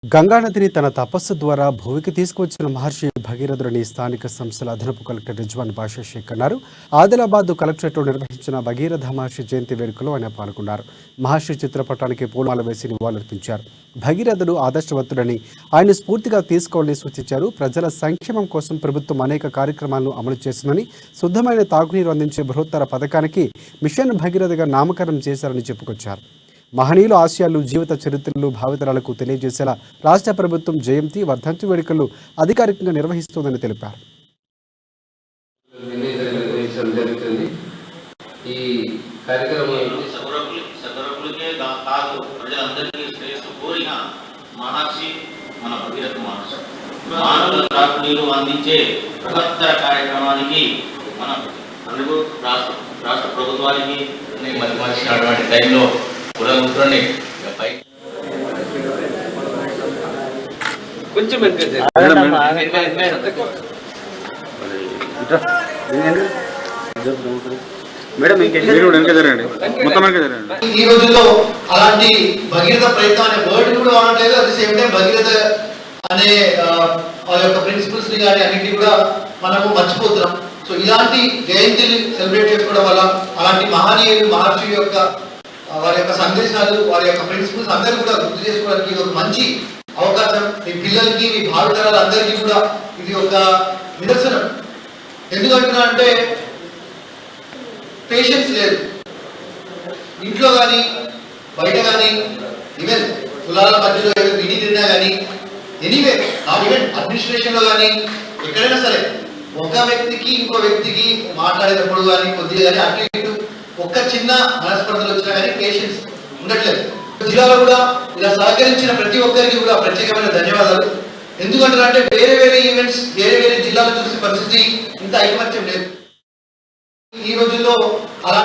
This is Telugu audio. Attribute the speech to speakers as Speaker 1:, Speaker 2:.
Speaker 1: గంగానదిని తన తపస్సు ద్వారా భూమికి తీసుకువచ్చిన మహర్షి భగీరథుడిని స్థానిక సంస్థల అదనపు కలెక్టర్ రిజ్వాన్ బాషా షేక్ అన్నారు. ఆదిలాబాద్ కలెక్టరేట్లో నిర్వహించిన భగీరథ మహర్షి జయంతి వేడుకలో ఆయన పాల్గొన్నారు. మహర్షి చిత్రపటానికి పూలమాల వేసి నివాళులర్పించారు. భగీరథుడు ఆదర్శవంతుడని ఆయన స్ఫూర్తిగా తీసుకోవాలని సూచించారు. ప్రజల సంక్షేమం కోసం ప్రభుత్వం అనేక కార్యక్రమాలను అమలు చేసిందని, శుద్ధమైన తాగునీరు అందించే బృహత్తర పథకానికి మిషన్ భగీరథగా నామకరణం చేశారని చెప్పుకొచ్చారు. మహనీయుల ఆశయాలు, జీవిత చరిత్రలు భావితరాలకు తెలియజేసేలా రాష్ట్ర ప్రభుత్వం జయంతి, వర్ధంతి వేడుకలు అధికారికంగా నిర్వహిస్తోందని తెలిపారు.
Speaker 2: రాష్ట్ర ప్రభుత్వానికి టైంలో కొంచెం
Speaker 3: ఈ రోజుల్లో అలాంటి భగీరథ ప్రయత్నం అనే వర్డ్ కూడా వాడట్లేదు. At the same time Bhagiratha అనే వాళ్ళ యొక్క ప్రిన్సిపల్స్ ని కానీ అన్నింటినీ కూడా మనము మర్చిపోతున్నాం. సో ఇలాంటి జయంతిని సెలబ్రేట్ చేసుకోవడం వల్ల అలాంటి మహనీయులు, మహర్షి యొక్క వారి యొక్క సందేశాలు, వారి యొక్క ప్రిన్సిపల్స్ అందరూ కూడా గుర్తు చేసుకోవడానికి ఇది ఒక మంచి అవకాశం. మీ పిల్లలకి, మీ భావితరాలు అందరికీ కూడా ఇది ఒక నిదర్శనం. ఎందుకంటున్నా అంటే పేషెన్స్ లేదు ఇంట్లో కానీ బయట కానీ, ఈవెన్ కులాల మధ్యలో ఏదో విని తిన్నా కానీ, ఎనీవే నాట్ ఈవెన్ అడ్మినిస్ట్రేషన్లో కానీ ఎక్కడైనా సరే ఒక వ్యక్తికి ఇంకో వ్యక్తికి మాట్లాడేటప్పుడు కానీ కొద్దిగా కానీ అటు ఇటు ఒక్క చిన్న మనస్పర్ధలు వచ్చినా కానీ పేషెన్స్ ఉండట్లేదు. జిల్లాలో కూడా ఇలా సహకరించిన ప్రతి ఒక్కరికి కూడా ప్రత్యేకమైన ధన్యవాదాలు. ఎందుకంటే వేరే వేరే ఈవెంట్స్ వేరే వేరే జిల్లాలో చూసే పరిస్థితి ఇంత ఐకమత్యం లేదు ఈ రోజుల్లో. అలా